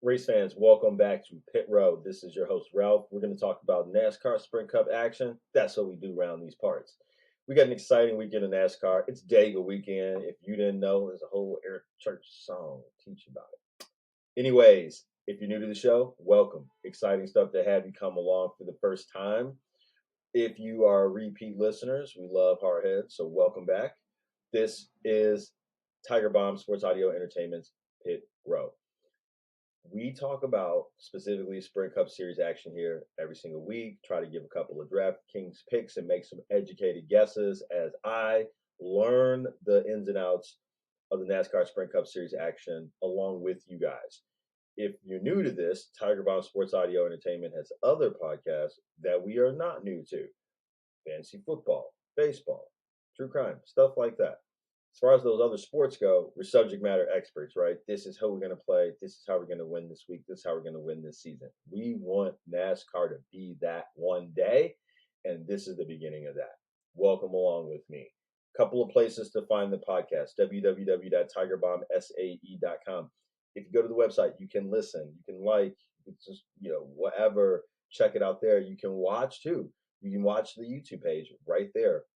Race fans, welcome back to Pit Road. This is your host, Ralph. We're going to talk about NASCAR Sprint Cup action. That's what we do around these parts. We got an exciting weekend of NASCAR. It's DEGA weekend. If you didn't know, there's a whole Eric Church song to teach you about it. Anyways, if you're new to the show, welcome. Exciting stuff to have you come along for the first time. If you are repeat listeners, we love Hardhead, so welcome back. This is Tiger Bomb Sports Audio Entertainment's Pit Road. We talk about specifically Sprint Cup Series action here every single week. Try to give a couple of DraftKings picks and make some educated guesses as I learn the ins and outs of the NASCAR Sprint Cup Series action along with you guys. If you're new to this, Tiger Bomb Sports Audio Entertainment has other podcasts that we are not new to. Fantasy football, baseball, true crime, stuff like that. As far as those other sports go, we're subject matter experts, right? This is how we're going to play. This is how we're going to win this week. This is how we're going to win this season. We want NASCAR to be that one day, and this is the beginning of that. Welcome along with me. Couple of places to find the podcast, www.tigerbombsae.com. If you go to the website, you can listen, you can like, you can just, whatever, check it out there. You can watch too. You can watch the YouTube page right there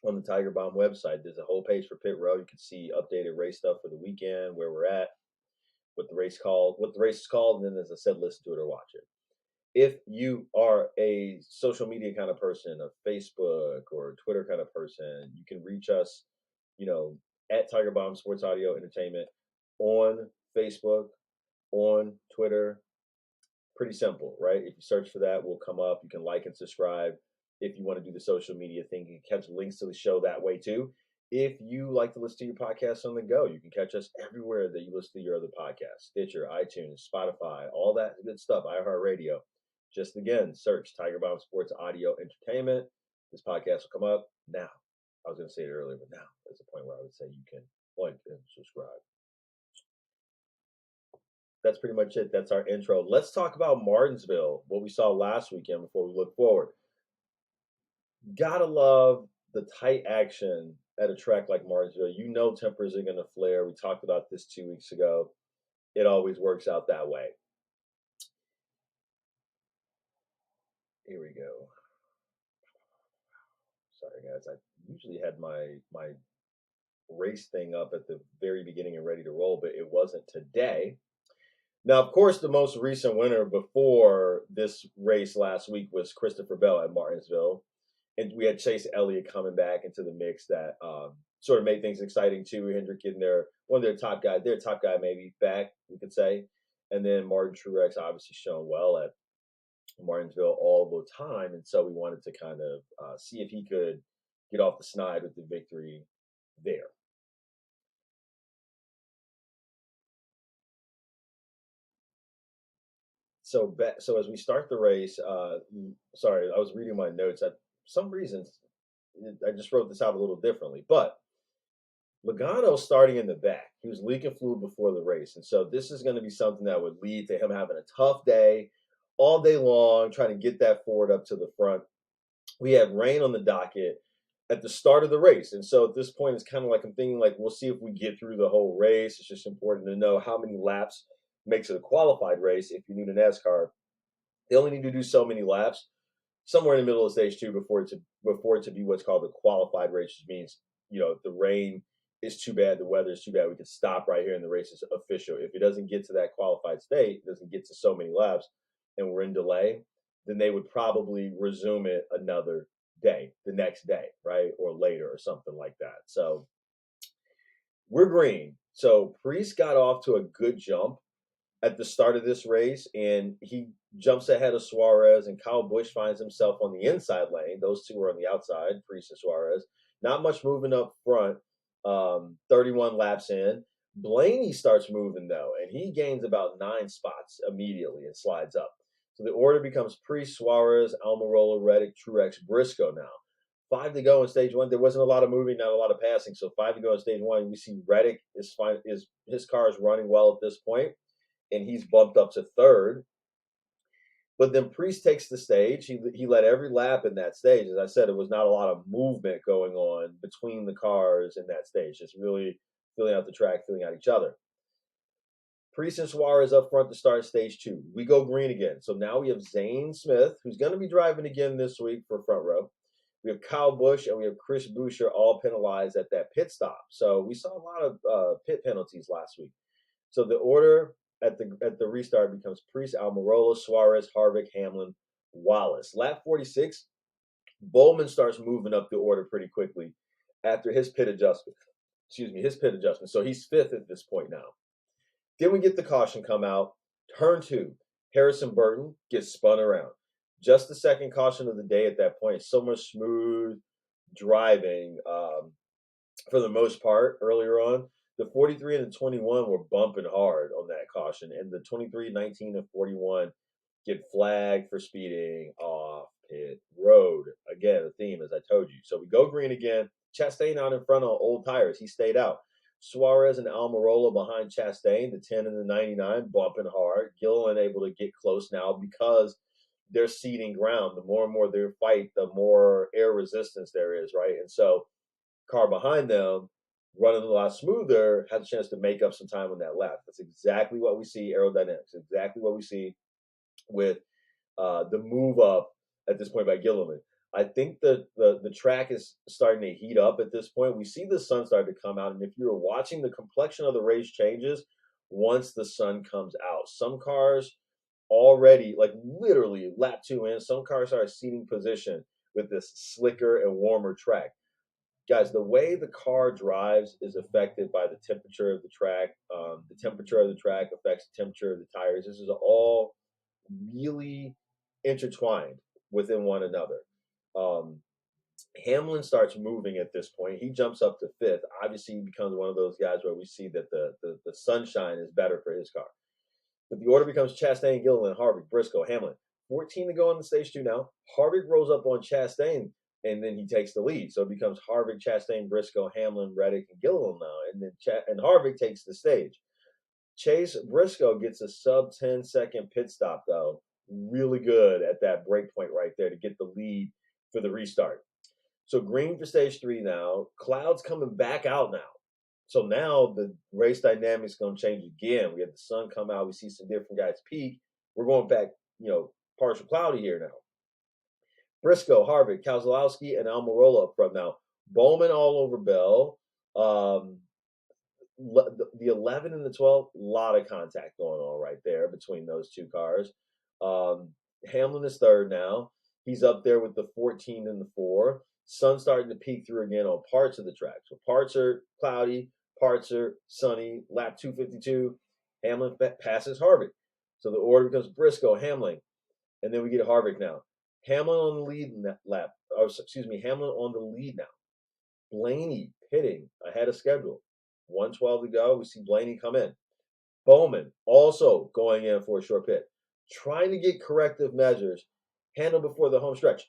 on the Tiger Bomb website. There's a whole page for Pit Road. You can see updated race stuff for the weekend, where we're at, what the race is called, and then, as I said, listen to it or watch it. If you are a social media kind of person, a Facebook or Twitter kind of person, you can reach us, at Tiger Bomb Sports Audio Entertainment on Facebook, on Twitter. Pretty simple, right? If you search for that, we'll come up. You can like and subscribe. If you want to do the social media thing, you can catch links to the show that way too. If you like to listen to your podcasts on the go, you can catch us everywhere that you listen to your other podcasts: Stitcher, iTunes, Spotify, all that good stuff, iHeartRadio. Just again, search Tiger Bomb Sports Audio Entertainment. This podcast will come up now. I was going to say it earlier, but now is the point where I would say you can like and subscribe. That's pretty much it. That's our intro. Let's talk about Martinsville, what we saw last weekend before we look forward. Gotta love the tight action at a track like Martinsville. Tempers are going to flare. We talked about this 2 weeks ago. It always works out that way. Here we go. Sorry, guys. I usually had my race thing up at the very beginning and ready to roll, but it wasn't today. Now, of course, the most recent winner before this race last week was Christopher Bell at Martinsville. And we had Chase Elliott coming back into the mix that sort of made things exciting too. Hendrick getting one of their top guy maybe back, we could say. And then Martin Truex obviously shown well at Martinsville all the time. And so we wanted to kind of see if he could get off the snide with the victory there. So as we start the race, sorry, I was reading my notes. For some reason, I just wrote this out a little differently. But Logano starting in the back. He was leaking fluid before the race. And so this is going to be something that would lead to him having a tough day all day long, trying to get that Ford up to the front. We had rain on the docket at the start of the race. And so at this point, it's kind of like I'm thinking, like, we'll see if we get through the whole race. It's just important to know how many laps makes it a qualified race. If you're new to NASCAR, they only need to do so many laps, somewhere in the middle of stage two before it to be what's called the qualified race, which means, if the rain is too bad, the weather is too bad, we can stop right here and the race is official. If it doesn't get to that qualified state, it doesn't get to so many laps, and we're in delay, then they would probably resume it another day, the next day, right? Or later or something like that. So we're green. So Priest got off to a good jump at the start of this race, and he jumps ahead of Suarez, and Kyle Busch finds himself on the inside lane. Those two are on the outside, Priest and Suarez. Not much moving up front. 31 laps in. Blaney starts moving, though, and he gains about 9 spots immediately and slides up. So the order becomes Priest, Suarez, Almirola, Reddick, Truex, Briscoe now. 5 to go in stage one. There wasn't a lot of moving, not a lot of passing. So 5 to go in stage one. We see Reddick is fine. His car is running well at this point, and he's bumped up to third. But then Priest takes the stage. He led every lap in that stage. As I said, it was not a lot of movement going on between the cars in that stage. Just really filling out the track, filling out each other. Priest and Suarez up front to start stage 2. We go green again. So now we have Zane Smith, who's going to be driving again this week for front row. We have Kyle Busch and we have Chris Buescher all penalized at that pit stop. So we saw a lot of pit penalties last week. So the order at the restart becomes Priest, Almirola, Suarez, Harvick, Hamlin, Wallace. Lap 46, Bowman starts moving up the order pretty quickly after his pit adjustment. So he's 5th at this point now. Then we get the caution come out. Turn 2, Harrison Burton gets spun around. Just the second caution of the day at that point. So much smooth driving for the most part earlier on. The 43 and the 21 were bumping hard on that caution. And the 23, 19, and 41 get flagged for speeding off pit road. Again, a theme, as I told you. So we go green again. Chastain out in front on old tires. He stayed out. Suarez and Almirola behind Chastain, the 10 and the 99, bumping hard. Gilliland able to get close now because they're ceding ground. The more and more they fight, the more air resistance there is, right? And so car behind them, running a lot smoother, has a chance to make up some time on that lap. That's exactly what we see aerodynamics, exactly what we see with the move up at this point by Gilliland. I think the track is starting to heat up at this point. We see the sun starting to come out, and if you're watching, the complexion of the race changes once the sun comes out. Some cars already, like literally lap 2 in, some cars are seating position with this slicker and warmer track. Guys, the way the car drives is affected by the temperature of the track. The temperature of the track affects the temperature of the tires. This is all really intertwined within one another. Hamlin starts moving at this point. He jumps up to 5th. Obviously, he becomes one of those guys where we see that the sunshine is better for his car. But the order becomes Chastain, Gilliland, Harvick, Briscoe, Hamlin. 14 to go in the stage 2 now. Harvick rolls up on Chastain, and then he takes the lead. So it becomes Harvick, Chastain, Briscoe, Hamlin, Reddick, and Gilliland now. And then Harvick takes the stage. Chase Briscoe gets a sub 10-second pit stop, though. Really good at that break point right there to get the lead for the restart. So green for stage 3 now. Clouds coming back out now. So now the race dynamics going to change again. We have the sun come out. We see some different guys peak. We're going back, partial cloudy here now. Briscoe, Harvick, Keselowski, and Almirola up front now. Bowman all over Bell. The 11 and the 12, a lot of contact going on right there between those two cars. Hamlin is 3rd now. He's up there with the 14 and the 4. Sun starting to peek through again on parts of the track. So parts are cloudy, parts are sunny. Lap 252, Hamlin passes Harvick. So the order becomes Briscoe, Hamlin, and then we get Harvick now. Hamlin on the lead in that lap. Hamlin on the lead now. Blaney pitting ahead of schedule. 112 to go. We see Blaney come in. Bowman also going in for a short pit. Trying to get corrective measures handled before the home stretch.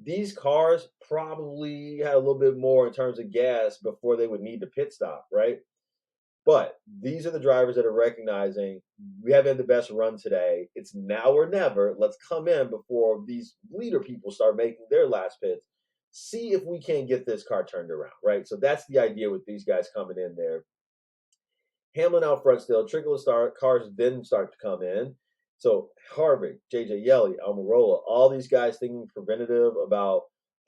These cars probably had a little bit more in terms of gas before they would need to pit stop, right? But these are the drivers that are recognizing we haven't had the best run today. It's now or never. Let's come in before these leader people start making their last pits. See if we can get this car turned around, right? So that's the idea with these guys coming in there. Hamlin out front still. Trickle of cars then start to come in. So Harvick, J.J. Yeley, Almirola, all these guys thinking preventative about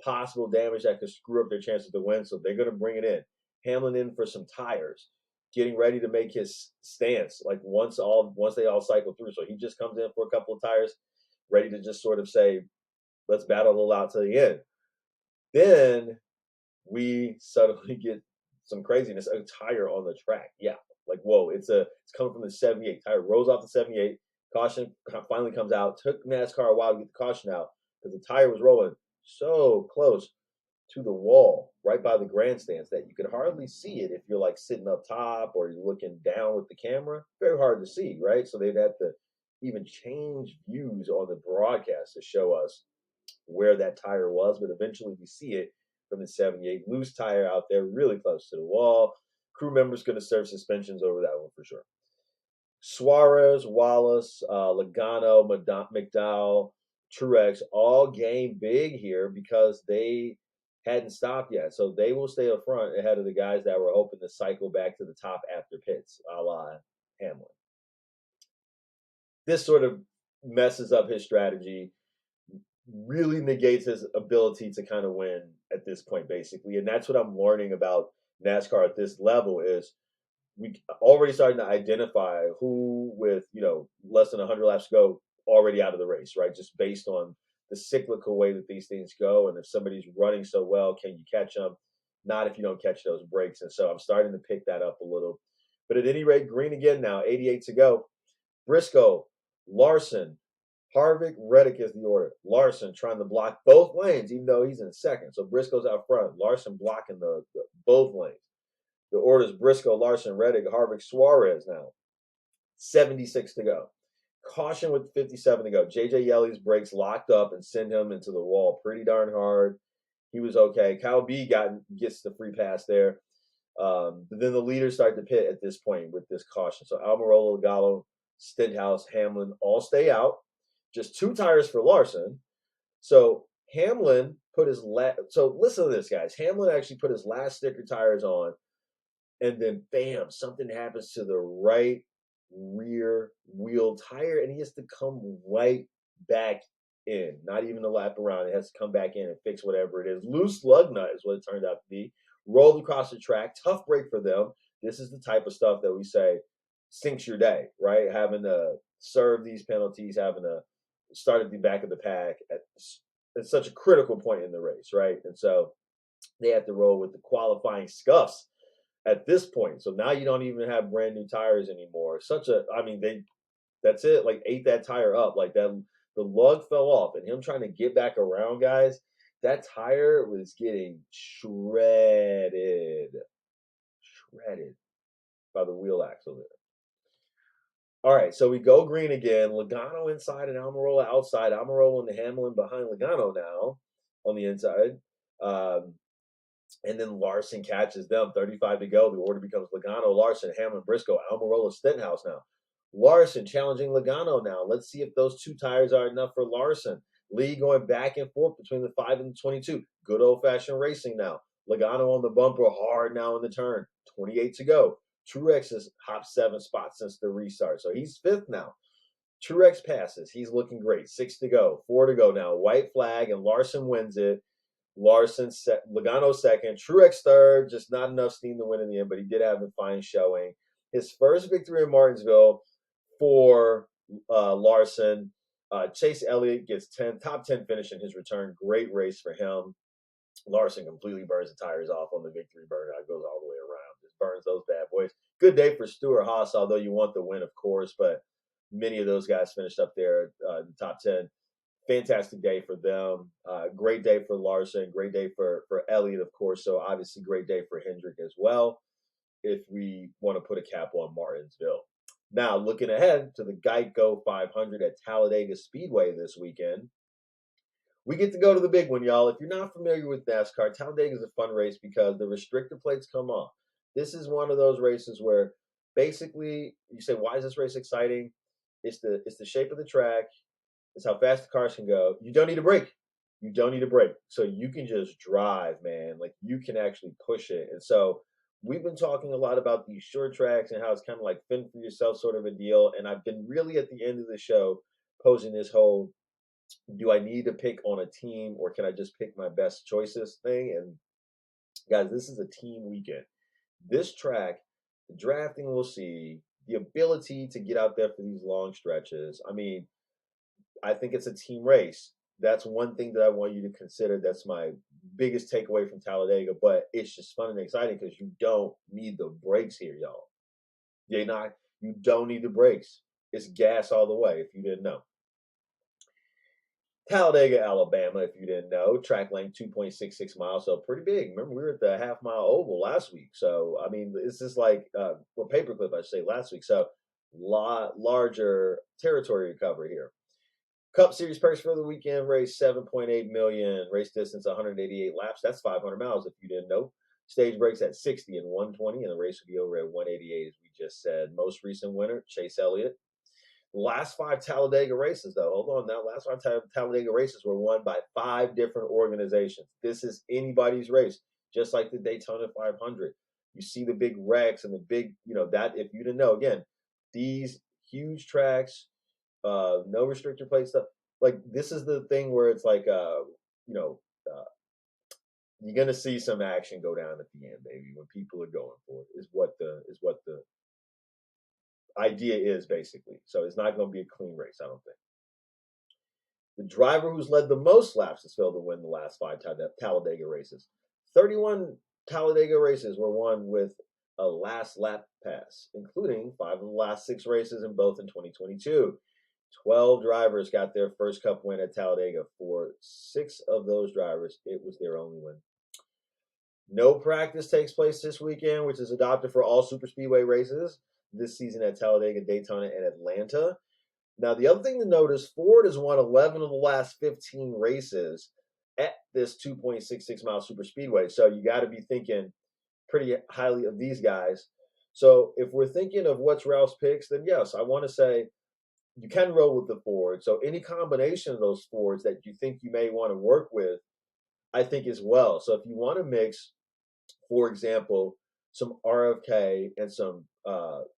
possible damage that could screw up their chances to win. So they're going to bring it in. Hamlin in for some tires, getting ready to make his stance. Like once they all cycle through. So he just comes in for a couple of tires, ready to just sort of say, let's battle it out to the end. Then we suddenly get some craziness. A tire on the track. Yeah. Like, whoa, it's coming from the 78. Tire rolls off the 78. Caution finally comes out. Took NASCAR a while to get the caution out because the tire was rolling so close to the wall right by the grandstands that you could hardly see it if you're like sitting up top or you're looking down with the camera. Very hard to see, right? So they'd have to even change views on the broadcast to show us where that tire was. But eventually we see it from the 78. Loose tire out there really close to the wall. Crew members going to serve suspensions over that one for sure. Suarez, Wallace, Logano, McDowell, Truex all game big here because they hadn't stopped yet. So they will stay up front ahead of the guys that were hoping to cycle back to the top after pits, a la Hamlin. this sort of messes up his strategy, really negates his ability to kind of win at this point, basically. And that's what I'm learning about NASCAR at this level is we already starting to identify who with, less than 100 laps to go already out of the race, right? Just based on the cyclical way that these things go. And if somebody's running so well, can you catch them? Not if you don't catch those breaks. And so I'm starting to pick that up a little. But at any rate, green again now, 88 to go. Briscoe, Larson, Harvick, Reddick is the order. Larson trying to block both lanes, even though he's in second. So Briscoe's out front. Larson blocking the both lanes. The order is Briscoe, Larson, Reddick, Harvick, Suarez now. 76 to go. Caution with 57 to go. J.J. Yeley's brakes locked up and send him into the wall pretty darn hard. He was okay. Kyle B gets the free pass there. But then the leaders start to pit at this point with this caution. So Almirola, Gallo, Stenhouse, Hamlin all stay out. Just 2 tires for Larson. So Hamlin put his so listen to this, guys. Hamlin actually put his last sticker tires on, and then bam, something happens to the right rear wheel tire, and he has to come right back in. Not even a lap around. It has to come back in and fix whatever it is. Loose lug nut is what it turned out to be. Rolled across the track. Tough break for them. This is the type of stuff that we say sinks your day, right? Having to serve these penalties, having to start at the back of the pack at such a critical point in the race, right? And so they have to roll with the qualifying scuffs at this point. So now you don't even have brand new tires anymore. That's it, like ate that tire up like that. The lug fell off, and him trying to get back around, guys, that tire was getting shredded by the wheel axle there. All right, so we go green again. Logano inside and Almirola outside. Almirola and Hamlin behind Logano now on the inside. And then Larson catches them. 35 to go. The order becomes Logano, Larson, Hamlin, Briscoe, Almirola, Stenhouse now. Larson challenging Logano now. Let's see if those 2 tires are enough for Larson. Lee going back and forth between the 5 and the 22. Good old-fashioned racing now. Logano on the bumper hard now in the turn. 28 to go. Truex has hopped 7 spots since the restart. So he's 5th now. Truex passes. He's looking great. 6 to go. 4 to go now. White flag, and Larson wins it. Logano second. Truex third. Just not enough steam to win in the end, but he did have a fine showing. His first victory in Martinsville for Larson. Chase Elliott gets top 10 finish in his return. Great race for him. Larson completely burns the tires off on the victory burnout. Goes all the way around. Just burns those bad boys. Good day for Stewart-Haas, although you want the win, of course, but many of those guys finished up there in the top 10. Fantastic day for them. Great day for Larson. Great day for Elliott, of course. So obviously great day for Hendrick as well, if we want to put a cap on Martinsville. Now, looking ahead to the Geico 500 at Talladega Speedway this weekend, we get to go to the big one, y'all. If you're not familiar with NASCAR, Talladega is a fun race because the restrictor plates come off. This is one of those races where basically you say, why is this race exciting? It's the shape of the track. It's how fast the cars can go. You don't need a brake. So you can just drive, man. Like, you can actually push it. And so we've been talking a lot about these short tracks and how it's kind of like fend for yourself sort of a deal. And I've been really at the end of the show posing this whole, do I need to pick on a team or can I just pick my best choices thing? And guys, this is a team weekend. This track, the drafting we'll see, the ability to get out there for these long stretches. I mean, I think it's a team race. That's one thing that I want you to consider. That's my biggest takeaway from Talladega, but it's just fun and exciting because you don't need the brakes here, y'all. You don't need the brakes. It's gas all the way, if you didn't know. Talladega, Alabama, if you didn't know. Track length 2.66 miles, so pretty big. Remember, we were at the half-mile oval last week. So, I mean, it's just like, or paperclip, I should say, last week. So, larger territory to cover here. Cup Series purse for the weekend race, $7.8 million. Race distance, 188 laps. That's 500 miles, if you didn't know. Stage breaks at 60 and 120, and the race will be over at 188, as we just said. Most recent winner, Chase Elliott. Last 5 Talladega races, though. Hold on now. Last 5 Talladega races were won by 5 different organizations. This is anybody's race, just like the Daytona 500. You see the big wrecks and the big, that, if you didn't know, again, these huge tracks, No restrictor plate stuff. Like this is the thing where it's like you know, you're gonna see some action go down at the end, baby, when people are going for it. Is what the idea is basically. So it's not gonna be a clean race, I don't think. The driver who's led the most laps has failed to win the last 5 Talladega races. 31 Talladega races were won with a last lap pass, including 5 of the last 6 races and both in 2022. 12 drivers got their first Cup win at Talladega. For 6 of those drivers, it was their only win. No practice takes place this weekend, which is adopted for all superspeedway races this season at Talladega, Daytona, and Atlanta. Now, the other thing to note is Ford has won 11 of the last 15 races at this 2.66 mile superspeedway. So you got to be thinking pretty highly of these guys. So if we're thinking of what's Ralph's picks, then yes, I want to say you can roll with the Ford. So any combination of those Fords that you think you may want to work with, I think as well. So if you want to mix, for example, some RFK and some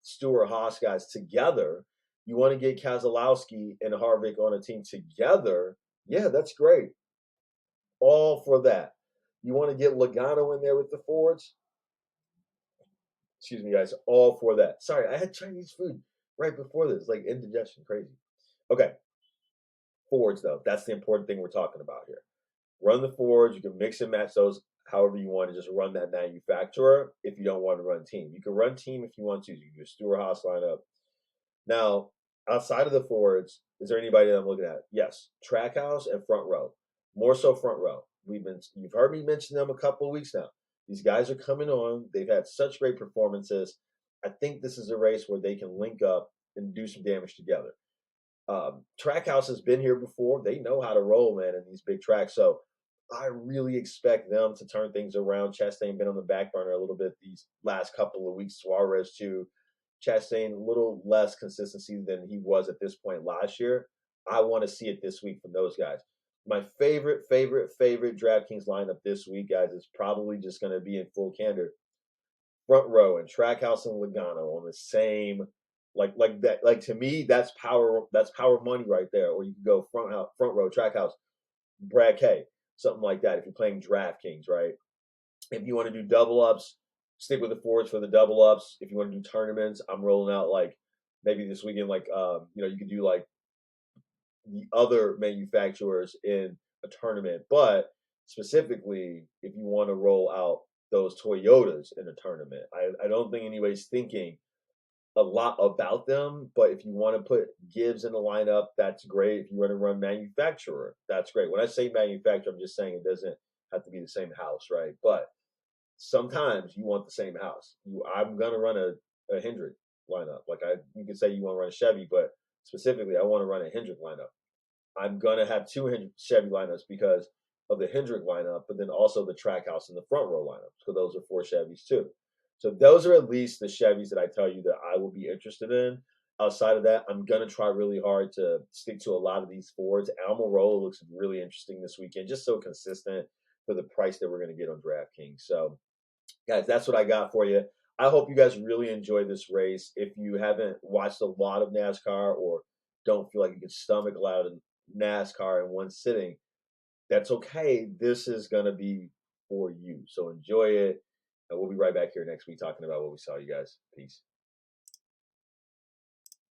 Stewart-Haas guys together, you want to get Keselowski and Harvick on a team together, yeah, that's great. All for that. You want to get Logano in there with the Fords? Excuse me, guys. All for that. Sorry, I had Chinese food right before this. Like indigestion, crazy. Okay. Fords, though. That's the important thing we're talking about here. Run the Fords. You can mix and match those however you want to. Just run that manufacturer if you don't want to run team. You can run team if you want to. You can do a Stewart-Haas lineup. Now, outside of the Fords, is there anybody that I'm looking at? Yes, Trackhouse and Front Row. More so Front Row. You've heard me mention them a couple of weeks now. These guys are coming on. They've had such great performances. I think this is a race where they can link up and do some damage together. Trackhouse has been here before. They know how to roll, man, in these big tracks. So I really expect them to turn things around. Chastain been on the back burner a little bit these last couple of weeks. Suarez too. Chastain a little less consistency than he was at this point last year. I want to see it this week from those guys. My favorite DraftKings lineup this week, guys, is probably just going to be in full candor. Front Row and Trackhouse and Logano on the same, like that. Like to me, that's power money right there. Or you could go Front Row, Trackhouse, Brad K, something like that. If you're playing DraftKings, right? If you want to do double ups, stick with the Fords for the double ups. If you want to do tournaments, I'm rolling out like maybe this weekend, like you could do like the other manufacturers in a tournament. But specifically, if you want to roll out those Toyotas in a tournament, I don't think anybody's thinking a lot about them. But if you want to put Gibbs in the lineup, that's great. If you want to run manufacturer, that's great. When I say manufacturer, I'm just saying it doesn't have to be the same house, right? But sometimes you want the same house. I'm gonna run a Hendrick lineup. Like you could say you want to run a Chevy, but specifically I want to run a Hendrick lineup. I'm gonna have 2 Chevy lineups because of the Hendrick lineup, but then also the Trackhouse and the Front Row lineup. So those are 4 Chevys too. So those are at least the Chevys that I tell you that I will be interested in. Outside of that, I'm gonna try really hard to stick to a lot of these Fords. Almirola looks really interesting this weekend, just so consistent for the price that we're gonna get on DraftKings. So guys, that's what I got for you. I hope you guys really enjoy this race. If you haven't watched a lot of NASCAR or don't feel like you can stomach a lot of NASCAR in one sitting, that's okay. This is going to be for you. So enjoy it. And we'll be right back here next week talking about what we saw, you guys. Peace.